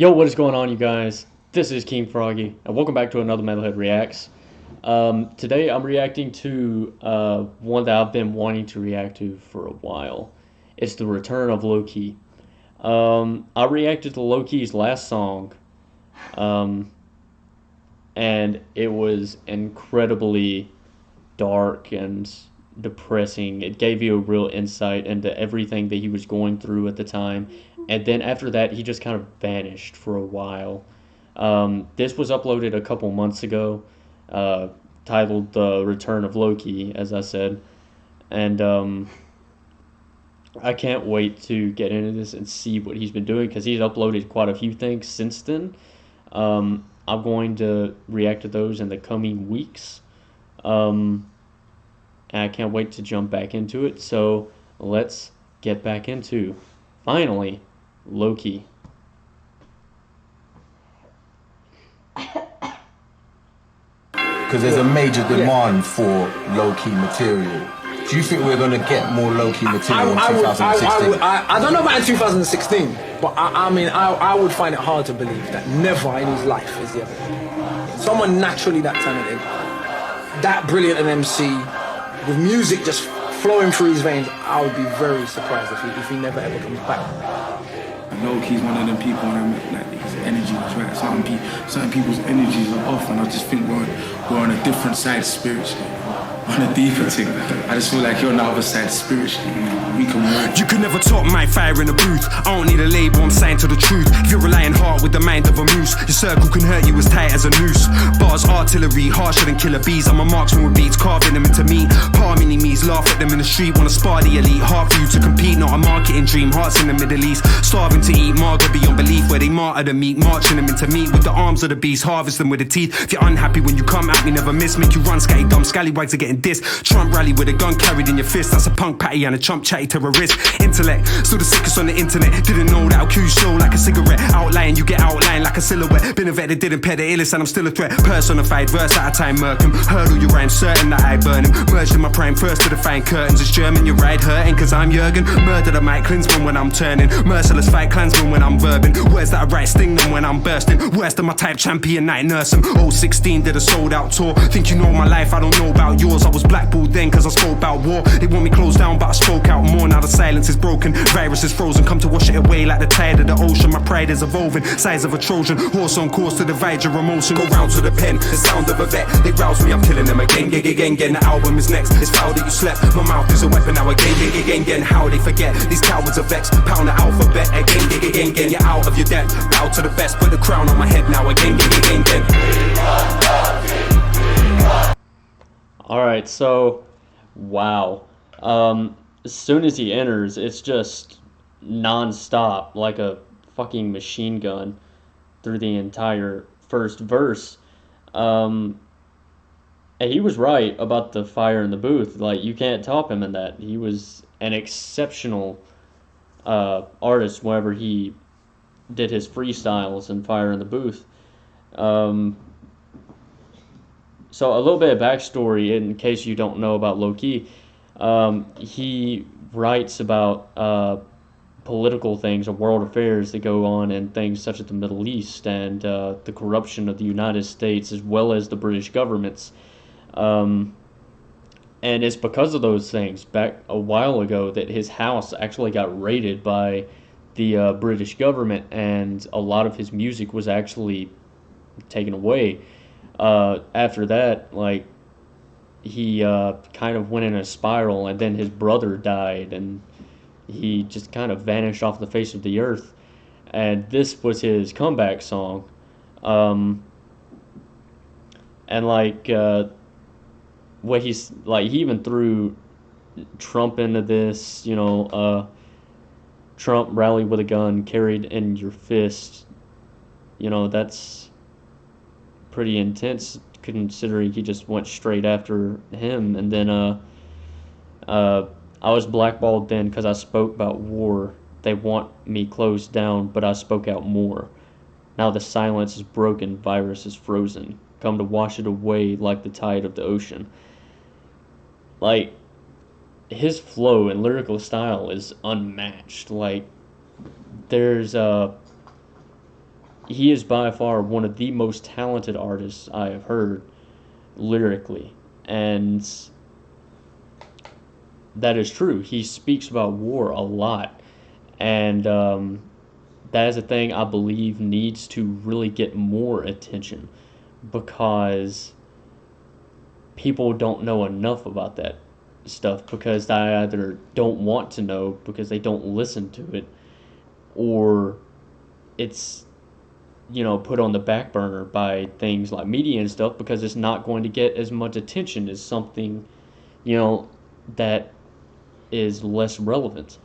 Yo, what is going on, you guys? This is King Froggy, and welcome back to another Metalhead Reacts. Today I'm reacting to one that I've been wanting to react to for a while. It's the return of Lowkey. I reacted to Lowkey's last song, um, and it was incredibly dark and depressing. It gave you a real insight into everything that he was going through at the time. And then after that, he just kind of vanished for a while. This was uploaded a couple months ago, uh, titled "The Return of Lowkey," as I said, and I can't wait to get into this and see what he's been doing because he's uploaded quite a few things since then. I'm going to react to those in the coming weeks. Um, and I can't wait to jump back into it. So let's get back into, finally, Lowkey. Because there's a major demand for low-key material. Do you think we're going to get more low-key material in 2016? I don't know about in 2016, but I would find it hard to believe that never in his life has he ever. Someone naturally that talented, that brilliant an MC, with music just flowing through his veins, I would be very surprised if he never ever comes back. Lowkey's one of them people, like his energy is right. Certain people's energies are off, and I just think we're on a different side spiritually. On a deeper thing. I just feel like you're on the other side spiritually. We can work. You can never top my fire in the booth. I don't need a label, I'm saying to the truth. If you're a lion heart with the mind of a moose, your circle can hurt you as tight as a noose. Bars, artillery, harsher than killer bees. I'm a marksman with beats, carving them into meat. Palm enemies, laugh at them in the street. Wanna spar the elite, hard for you to compete. Not a marketing dream, hearts in the Middle East. Starving to eat, martyr beyond belief. Where they martyr the meat, marching them into meat. With the arms of the beast, harvest them with the teeth. If you're unhappy when you come at me, never miss. Make you run scatty, dumb scallywags are getting dissed. Trump rally with a gun carried in your fist. That's a punk patty and a chump chatty terrorist. Intellect, still the sickest on the internet. Didn't know that I'll cue slow like a cigarette. Outline, you get outlined like a silhouette. Been a vet that didn't pair the illest and I'm still a threat. Personified, verse at a time, murk him. Hurdle your rhyme, certain that I burn him. Merged in my prime, first to define curtains. It's German, you ride hurting cause I'm Jurgen. Murder the mic, Klinsman when I'm turning. Merciless fight, clansman when I'm verbing. Where's that right sting them when I'm bursting? Worse than my type champion night nurse him. 016 did a sold out tour. Think you know my life, I don't know about yours. I was blackballed then cause I spoke about war. They want me closed down but I spoke out more. Now the silence is broken, virus is frozen. Come to wash it away like the tide of the ocean. My pride is evolving, size of a Trojan. Horse on course to divide your emotion. Go round to the pen, the sound of a vet. They rouse me, I'm killing them again. Again, the album is next. It's foul that you slept, my mouth is a weapon now again. How they forget, these cowards are vexed. Pound the alphabet again. You're out of your depth, bow to the best. Put the crown on my head now again. Alright, so, wow. As soon as he enters, it's just non-stop, like a fucking machine gun through the entire first verse. And he was right about the fire in the booth. Like, you can't top him in that. He was an exceptional artist whenever he did his freestyles and fire in the booth. So a little bit of backstory in case you don't know about Lowkey. He writes about political things or world affairs that go on in things such as the Middle East and the corruption of the United States as well as the British governments. And it's because of those things back a while ago that his house actually got raided by the British government, and a lot of his music was actually taken away. After that, like, he kind of went in a spiral, and then his brother died, and he just kind of vanished off the face of the earth. And this was his comeback song. And like, what he's like, he even threw Trump into this, Trump rally with a gun carried in your fist. That's pretty intense considering he just went straight after him. And then I was blackballed then because I spoke about war. They want me closed down, but I spoke out more. Now the silence is broken, virus is frozen. Come to wash it away like the tide of the ocean. Like, his flow and lyrical style is unmatched. Like, there's he is by far one of the most talented artists I have heard lyrically, and that is true. He speaks about war a lot, and that is a thing I believe needs to really get more attention, because people don't know enough about that stuff, because they either don't want to know because they don't listen to it, or it's put on the back burner by things like media and stuff, because it's not going to get as much attention as something that is less relevant.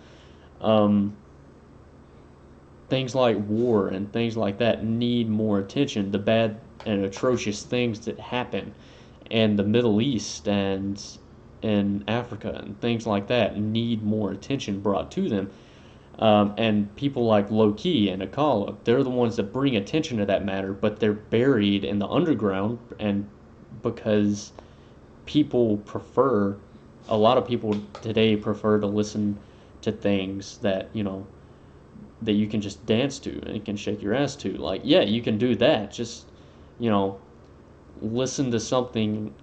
um, Things like war and things like that need more attention. The bad and atrocious things that happen in the Middle East and in Africa and things like that need more attention brought to them. And people like Lowkey and Akala, they're the ones that bring attention to that matter, but they're buried in the underground, and because a lot of people today prefer to listen to things that, that you can just dance to and you can shake your ass to. Like, yeah, you can do that. Just, listen to something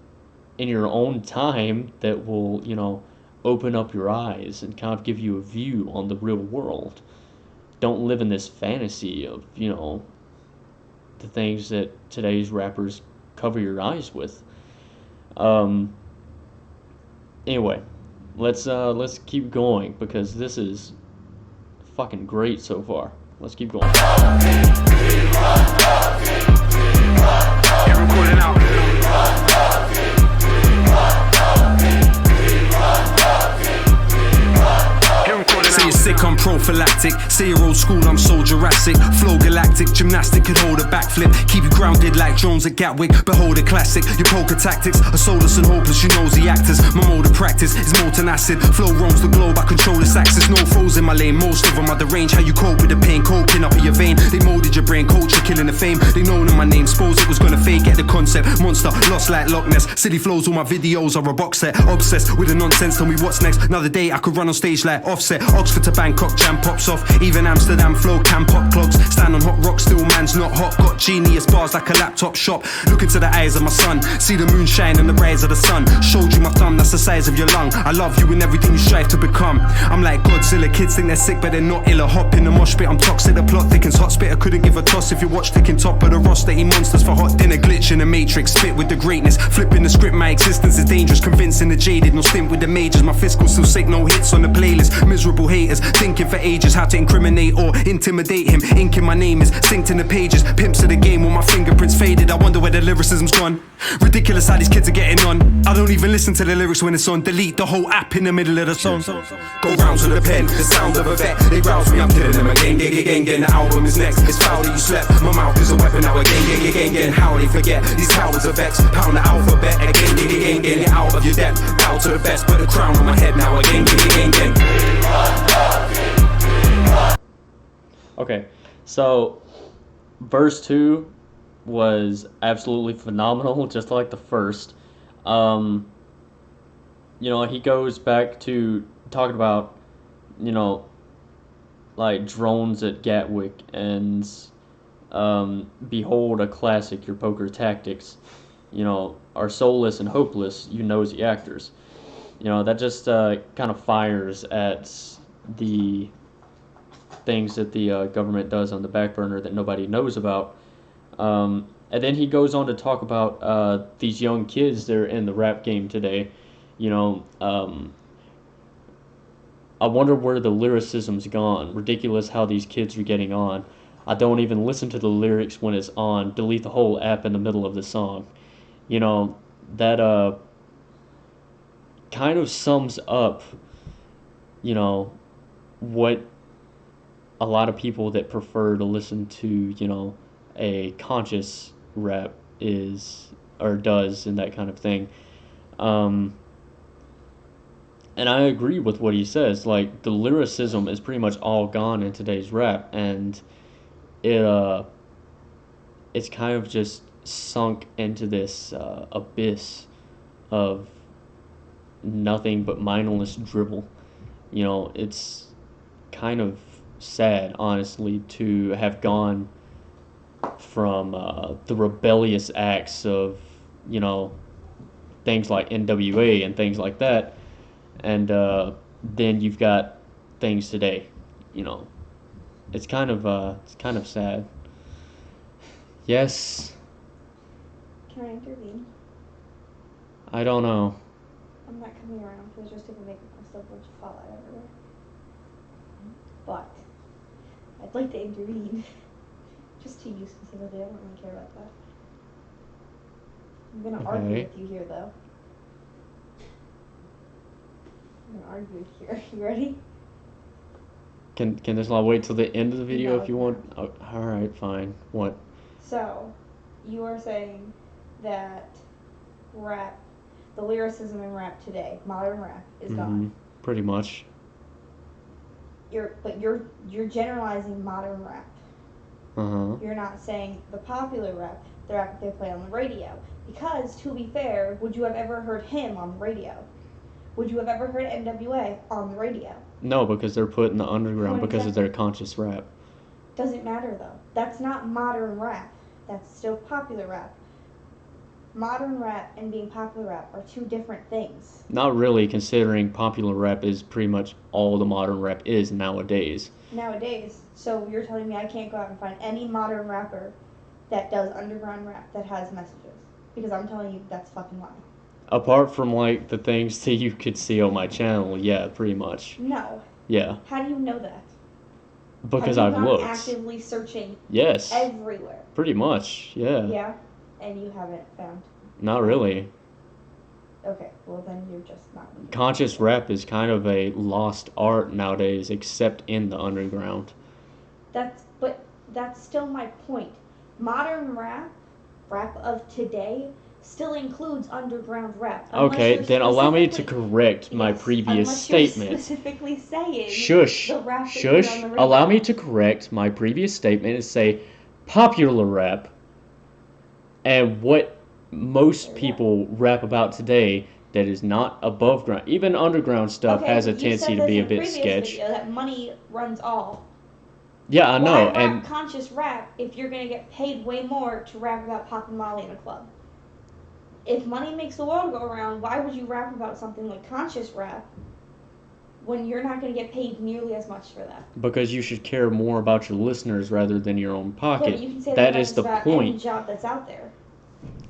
in your own time that will, open up your eyes and kind of give you a view on the real world. Don't live in this fantasy of, the things that today's rappers cover your eyes with. Anyway, let's keep going, because this is fucking great so far. Let's keep going. Say you're sick, I'm prophylactic. Say you're old school, I'm so Jurassic. Flow galactic, gymnastic could hold a backflip. Keep you grounded like drones at Gatwick. Behold a classic, your poker tactics are soulless and hopeless, you nosy actors. My mode of practice is molten acid. Flow roams the globe, I control this axis. No foes in my lane, most of them are the range. How you cope with the pain, coking up in your vein. They molded your brain, culture, killing the fame. They know my name, suppose it was gonna fade. Get the concept, monster, lost like Loch Ness. City flows, all my videos are a box set. Obsessed with the nonsense, tell me what's next. Another day I could run on stage like Offset. Oxford to Bangkok, jam pops off. Even Amsterdam flow can pop clogs. Stand on hot rock, still man's not hot. Got genius bars like a laptop shop. Look into the eyes of my son, see the moon shine and the rays of the sun. Showed you my thumb, that's the size of your lung. I love you in everything you strive to become. I'm like Godzilla, kids think they're sick but they're not illa. Hop in the mosh pit, I'm toxic, the plot thickens. Hot spitter couldn't give a toss if you watch ticking top of the roster. Eat monsters for hot dinner, glitch in the matrix. Spit with the greatness, flipping the script, my existence is dangerous. Convincing the jaded, no stint with the majors. My fiscal still sick, no hits on the playlist. Miserable haters, thinking for ages how to incriminate or intimidate him. Inking my name is synced in the pages. Pimps of the game with my fingerprints faded. I wonder where the lyricism's gone. Ridiculous how these kids are getting on. I don't even listen to the lyrics when it's on. Delete the whole app in the middle of the song. Go rounds with a pen, the sound of a vet. They rouse me, I'm killing them again. Gang, the album is next. It's foul that you slept. My mouth is a weapon now again. How they forget these cowards are vexed. Pound the alphabet again. Get out of your depth. Bow to the best, put a crown on my head now again. Okay, so verse 2 was absolutely phenomenal, just like the first. He goes back to talking about, like drones at Gatwick and behold a classic, your poker tactics, are soulless and hopeless, you nosy actors. That just kind of fires at the things that the government does on the back burner that nobody knows about. And then he goes on to talk about these young kids that are in the rap game today. I wonder where the lyricism's gone. Ridiculous how these kids are getting on. I don't even listen to the lyrics when it's on. Delete the whole app in the middle of the song. That kind of sums up, what a lot of people that prefer to listen to, a conscious rap is or does and that kind of thing. And I agree with what he says. Like, the lyricism is pretty much all gone in today's rap, and it's kind of just sunk into this abyss of nothing but mindless dribble. It's kind of sad, honestly, to have gone from the rebellious acts of, you know, things like NWA and things like that, and then you've got things today. You know, it's kind of sad. Yes, Can I intervene? I don't know. I'm not coming around because just going to make myself a bunch of fallout everywhere. But I'd like to intervene. Just to you specifically. I don't really care about that. I'm going to argue Okay. with you here, though. I'm going to argue with you here. You ready? Can this not wait till the end of the video No, if you it want? Oh, all right, fine. What? So, you are saying that rap, the lyricism in rap today, modern rap, is gone. Pretty much. But you're generalizing modern rap. You're not saying the popular rap, the rap that they play on the radio. Because, to be fair, would you have ever heard him on the radio? Would you have ever heard NWA on the radio? No, because they're put in the underground What because of exactly? their conscious rap. Doesn't matter though. That's not modern rap. That's still popular rap. Modern rap and being popular rap are two different things. Not really, considering popular rap is pretty much all the modern rap is nowadays. Nowadays. So you're telling me I can't go out and find any modern rapper that does underground rap that has messages? Because I'm telling you that's fucking lying. Apart from like the things that you could see on my channel, yeah, pretty much. No. Yeah. How do you know that? Because Have you I've not looked. actively searching Yes. everywhere? Pretty much, yeah. Yeah? And you haven't found? Not really. Okay, well then you're just not. Conscious rap is kind of a lost art nowadays, except in the underground. But that's still my point. Modern rap of today, still includes underground rap. Okay, then allow me to correct my previous unless statement. You're specifically saying Shush. the rap that Shush. you hear on the radio. Allow me to correct my previous statement and say popular rap and what most people rap about today that is not above ground. Even underground stuff has a tendency to be a bit sketch. Video that money runs all. Yeah, I know. Why rap And conscious rap if you're gonna get paid way more to rap about Pop and Molly in a club? If money makes the world go around, why would you rap about something like conscious rap when you're not going to get paid nearly as much for that? because you should care more about your listeners rather than your own Yeah, pocket. but you can say That that is the about any point. job that's out there.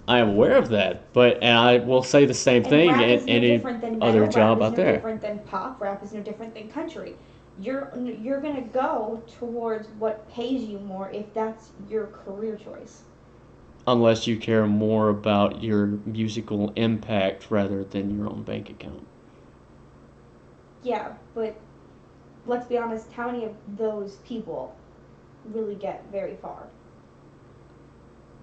I am aware of that, and I will say the same thing rap in is no any different than metal, other rap job is out no there. different than pop. Rap is no different than country. You're going to go towards what pays you more if that's your career choice. Unless you care more about your musical impact rather than your own bank account. Yeah, but let's be honest, how many of those people really get very far?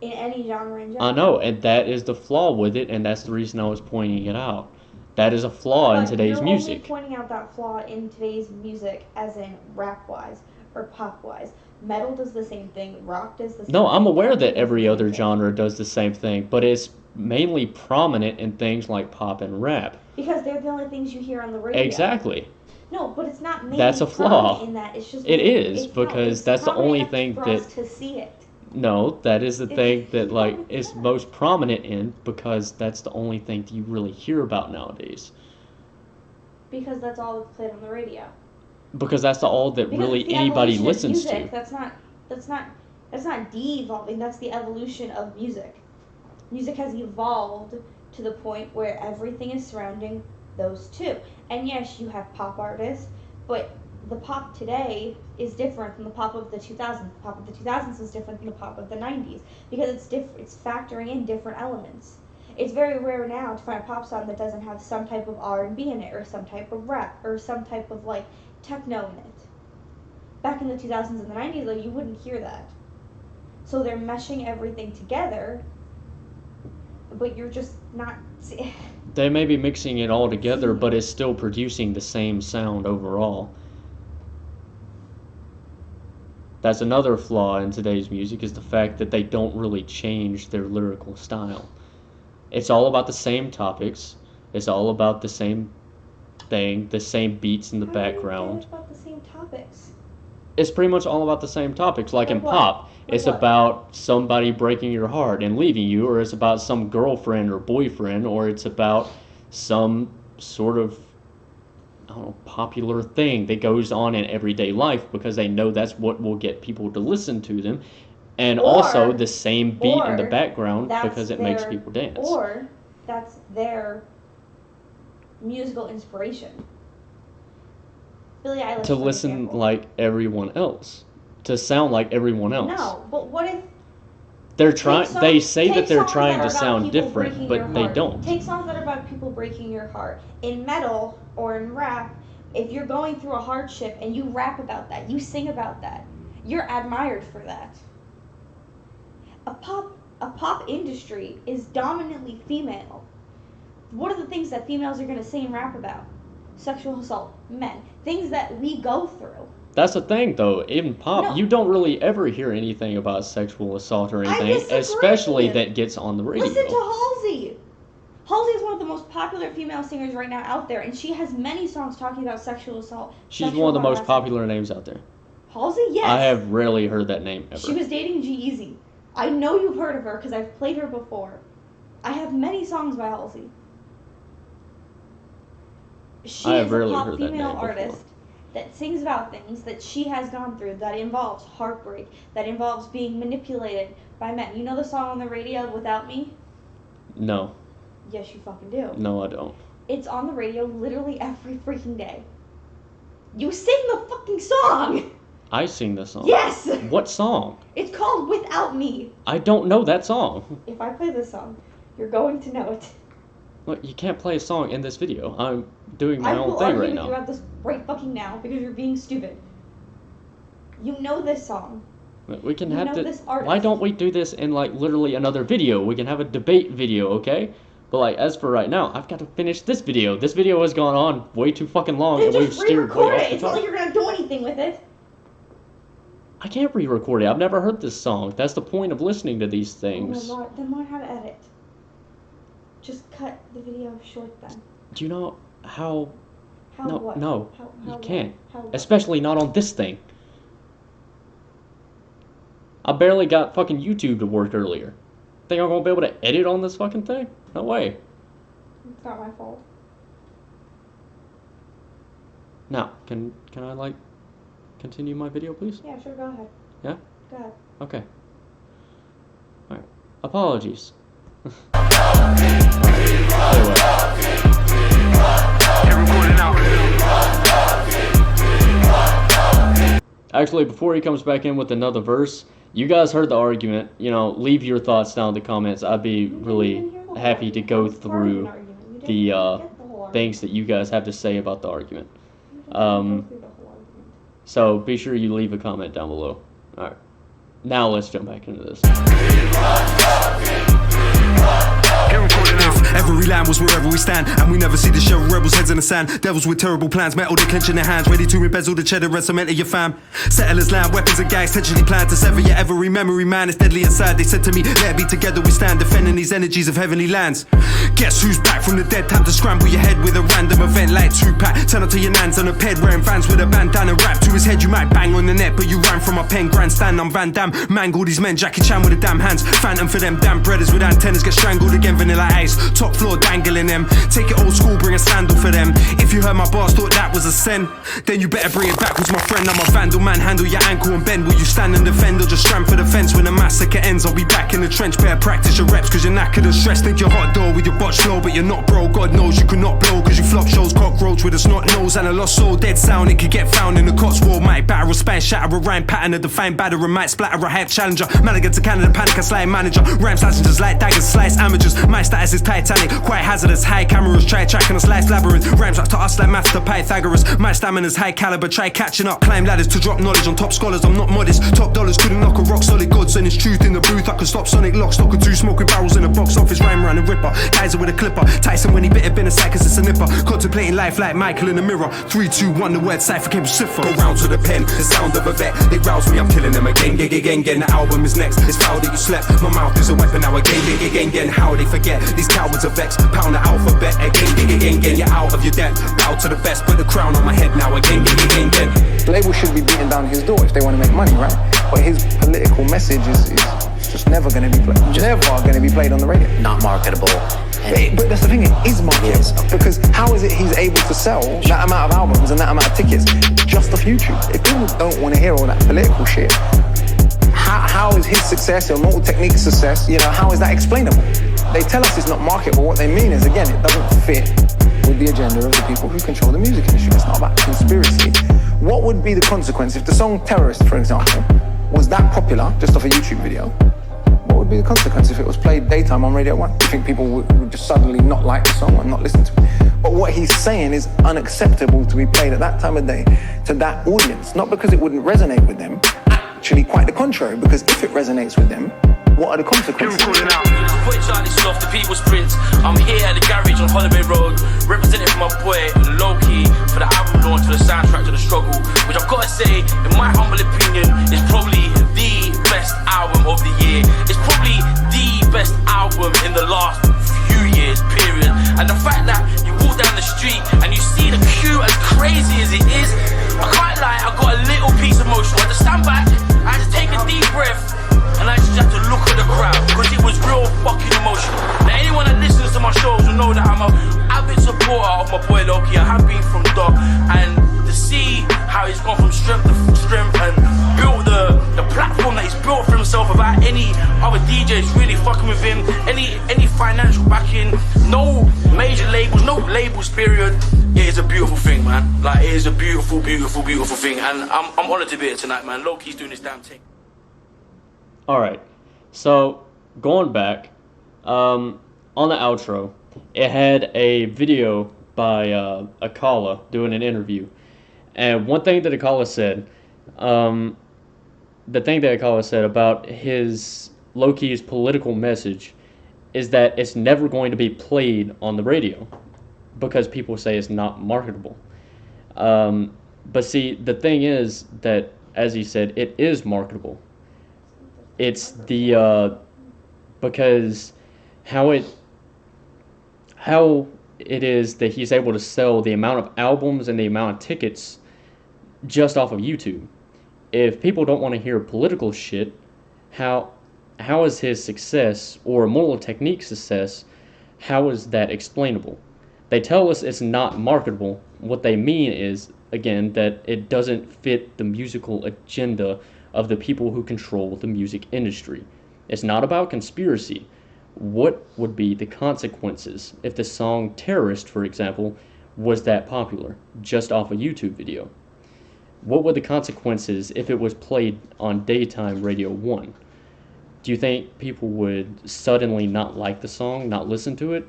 In any genre in general. I know, and that is the flaw with it, and that's the reason I was pointing it out. That is a flaw in But today's you're music. only pointing out that flaw in today's music as in rap-wise or pop-wise. Metal does the same thing. Rock does the same thing. No, I'm aware Country that does every the same other thing. genre does the same thing, but it's mainly prominent in things like pop and rap. Because they're the only things you hear on the radio. Exactly. No, but it's not mainly That's a flaw. prominent in that. It's just It is, it's because it's that's the only prominent thing for that- us to see it. No, that is the thing that like No, is it's not. most prominent in, because that's the only thing that you really hear about nowadays. Because that's all that's played on the radio. Because that's all that Because really it's the anybody evolution of listens music. to. That's not de-evolving. That's the evolution of music. Music has evolved to the point where everything is surrounding those two. And yes, you have pop artists, but the pop today is different from the pop of the 2000s. The pop of the 2000s is different than the pop of the 90s because it's factoring in different elements. It's very rare now to find a pop song that doesn't have some type of R&B in it, or some type of rap, or some type of like techno in it. Back in the 2000s and the 90s, though, you wouldn't hear that. So they're meshing everything together, but you're just not. They may be mixing it all together, but it's still producing the same sound overall. That's another flaw in today's music, is the fact that they don't really change their lyrical style. It's all about the same topics. It's all about the same thing, the same beats in the How do you background. get about the same topics? It's pretty much all about the same topics. Like in what? pop, Like it's what? about somebody breaking your heart and leaving you, or it's about some girlfriend or boyfriend, or it's about some sort of, I don't know, popular thing that goes on in everyday life because they know that's what will get people to listen to them. And also the same beat in the background because it makes people dance. Or that's their musical inspiration. Billie Eilish, To for listen example. like everyone else. To sound like everyone else. No, but what if They're trying. They say that they're songs trying that are to about sound people different, breaking but your they heart. don't. Take songs that are about people breaking your heart. In metal or in rap, if you're going through a hardship and you rap about that, you sing about that, you're admired for that. A pop industry is dominantly female. What are the things that females are going to sing and rap about? Sexual assault, men, things that we go through. That's the thing, though. In pop, No. you don't really ever hear anything about sexual assault or anything, disagree. especially that gets on the radio. Listen to Halsey. Halsey is one of the most popular female singers right now out there, and she has many songs talking about sexual assault. She's sexual one of the most harassment. popular names out there. Halsey, yes. I have rarely heard that name ever. She was dating G-Eazy. I know you've heard of her because I've played her before. I have many songs by Halsey. She I have is a rarely pop heard that female name before. artist that sings about things that she has gone through that involves heartbreak, that involves being manipulated by men. You know the song on the radio, Without Me? No. Yes, you fucking do. No, I don't. It's on the radio literally every freaking day. You sing the fucking song! I sing this song. Yes! What song? It's called Without Me. I don't know that song. If I play this song, you're going to know it. Look, you can't play a song in this video. I'm doing my I own will thing argue right with you now. about this right fucking now because you're being stupid. You know this song. We can You have know to. this artist. Why don't we do this in like literally another video? We can have a debate video, okay? But like as for right now, I've got to finish this video. This video has gone on way too fucking long, Then and we've just steered way re-record off it. the It's not like topic. you're gonna do anything with it. I can't re-record it. I've never heard this song. That's the point of listening to these Oh things. my lord, then learn how to edit. Just cut the video short then. Do you know how? How No, what? no, How you what? can't. How what? Especially not on this thing. I barely got fucking YouTube to work earlier. Think I'm gonna be able to edit on this fucking thing? No way. It's not my fault. Now, can I like continue my video, please? Yeah, sure, go ahead. Yeah? Go ahead. Okay. Alright. Apologies. Actually, before he comes back in with another verse, you guys heard the argument. You know, leave your thoughts down in the comments. I'd be really happy to go through the things that you guys have to say about the argument. So be sure you leave a comment down below. Alright. Now let's jump back into this. Every line was wherever we stand, and we never see the shell rebels heads in the sand. Devils with terrible plans, metal they clench in their hands, ready to embezzle the cheddar and cement of your fam. Settlers land, weapons and gags, tensionally planned to sever your every memory, man. It's deadly inside. They said to me, let it be together we stand, defending these energies of heavenly lands. Guess who's back from the dead? Time to scramble your head with a random event like Tupac. Turn up to your nans on a ped, wearing fans with a bandana wrapped to his head. You might bang on the net, but you ran from a pen grandstand. I'm Van Damme, mangle these men, Jackie Chan with the damn hands. Phantom for them damn brothers with antennas, get strangled again, vanilla ice. Top floor dangling them. Take it old school, bring a scandal for them. If you heard my bars, thought that was a sin, then you better bring it backwards, my friend. I'm a vandal man, handle your ankle and bend. Will you stand and defend or just stand for the fence? When the massacre ends, I'll be back in the trench. Better practice your reps, cause you're knackered and stressed. Think you're hot door with your botch flow, but you're not, bro. God knows you cannot blow, cause you flop shows, cockroach with a snot nose and a lost soul. Dead sound, it could get found in the Cotswold. Might batter or span, shatter a rhyme pattern, a defined batter, and might splatter a hype challenger. Maligan to Canada, panic and slide manager. Rhyme passengers like daggers, slice amateurs. My status is Titanic, quite hazardous. High cameras, try tracking a slice labyrinth. Rhymes up to us like maths to Pythagoras. My stamina's high caliber, try catching up. Climb ladders to drop knowledge on top scholars. I'm not modest, top dollars couldn't knock a rock solid god. words and it's truth in the booth. I could stop Sonic Lock, stock or two, smoking barrels in a box office, rhyme around the ripper. Kaiser with a clipper, Tyson when he bit a bin of sack cause it's a nipper. Contemplating life like Michael in the mirror. 3, 2, 1, the word cipher came cipher. Go round to the pen, the sound of a vet. They rouse me, I'm killing them again, again. The album is next, it's foul that you slept. My mouth is a weapon now again. How they forget, these cowards are vexed. Pound the alphabet again. You're out of your depth, bow to the best. Put the crown on my head now again. The label should be beating down his door if they want to make money, right? But his political message is just never going to be played. Never going to be played on the radio. Not marketable. But that's the thing, it is marketable. Because how is it he's able to sell that amount of albums and that amount of tickets just off YouTube? If people don't want to hear all that political shit, how is his success or Mortal Technique's success, how is that explainable? They tell us it's not marketable. What they mean is, again, it doesn't fit with the agenda of the people who control the music industry. It's not about conspiracy. What would be the consequence if the song Terrorist, for example, was that popular just off a YouTube video? What would be the consequence if it was played daytime on Radio 1? Do you think people would just suddenly not like the song and not listen to it? But what he's saying is unacceptable to be played at that time of day to that audience. Not because it wouldn't resonate with them, actually quite the contrary, because if it resonates with them, what are the consequences? Putting Charlie off the people's prints. I'm here at the garage on Holloway Road, representing for my boy Lowkey for the album launch, for the soundtrack to the struggle, which I've got to say, in my humble opinion, is probably the best album of the year. It's probably the best album in the last few years, period. And the fact that you walk down the street and you see the queue as crazy as it is, I can't lie, I got a little piece emotional. I had to stand back, I had to take a deep breath, and I just had to look at the crowd because it was real fucking emotional. Now anyone that listens to my shows will know that I'm an avid supporter of my boy Lowkey. I have been from Doc, and to see how he's gone from strength to strength and built the platform that he's built for himself without any other DJs really fucking with him, any financial backing, no major labels, no labels period. It is a beautiful thing, man. Like, it is a beautiful thing, and I'm honoured to be here tonight, man. Lowkey's doing his damn thing. All right, so going back, on the outro, it had a video by Akala doing an interview, and one thing that Akala said, about his Lowkey's political message is that it's never going to be played on the radio because people say it's not marketable. But see, the thing is that, as he said, it is marketable. It's the because how it is that he's able to sell the amount of albums and the amount of tickets just off of YouTube. If people don't want to hear political shit, how is his success or Mortal Technique's success, how is that explainable? They tell us it's not marketable. What they mean is, again, that it doesn't fit the musical agenda of the people who control the music industry. It's not about conspiracy. What would be the consequences if the song Terrorist, for example, was that popular just off a YouTube video? What would the consequences if it was played on daytime Radio 1? Do you think people would suddenly not like the song, not listen to it?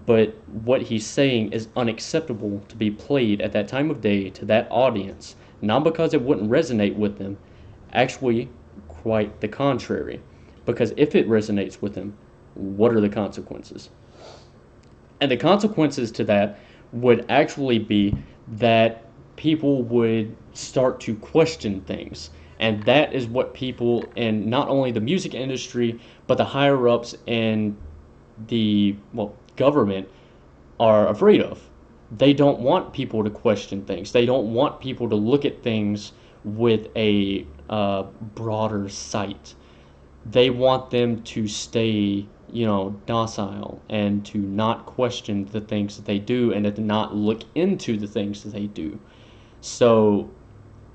But what he's saying is unacceptable to be played at that time of day to that audience, not because it wouldn't resonate with them, actually quite the contrary, because if it resonates with them, what are the consequences? And the consequences to that would actually be that people would start to question things, and that is what people in not only the music industry but the higher ups in the government are afraid of. They don't want people to question things. They don't want people to look at things with a broader sight. They want them to stay, docile and to not question the things that they do and to not look into the things that they do. So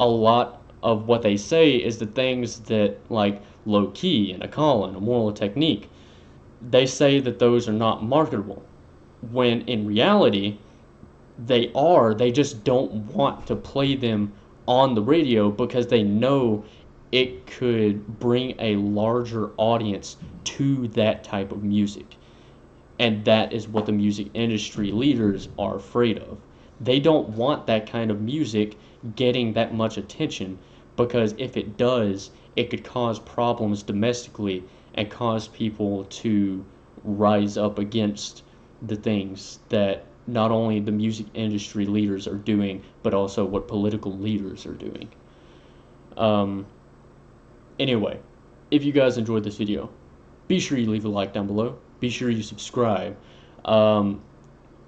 a lot of what they say is the things that, like Lowkey and Akala and Mortal Technique, they say that those are not marketable, when in reality they are. They just don't want to play them on the radio because they know it could bring a larger audience to that type of music. And that is what the music industry leaders are afraid of. They don't want that kind of music getting that much attention because if it does, it could cause problems domestically and cause people to rise up against the things that not only the music industry leaders are doing, but also what political leaders are doing. Anyway, if you guys enjoyed this video, be sure you leave a like down below. Be sure you subscribe.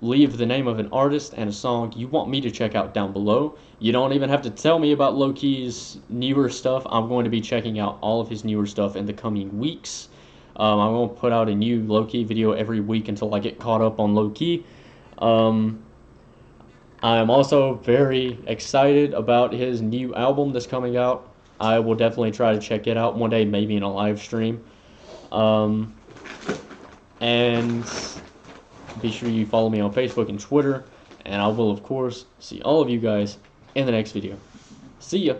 Leave the name of an artist and a song you want me to check out down below. You don't even have to tell me about Lowkey's newer stuff. I'm going to be checking out all of his newer stuff in the coming weeks. I'm going to put out a new Lowkey video every week until I get caught up on Lowkey. I'm also very excited about his new album that's coming out. I will definitely try to check it out one day, maybe in a live stream. And be sure you follow me on Facebook and Twitter, and I will, of course, see all of you guys in the next video. See ya!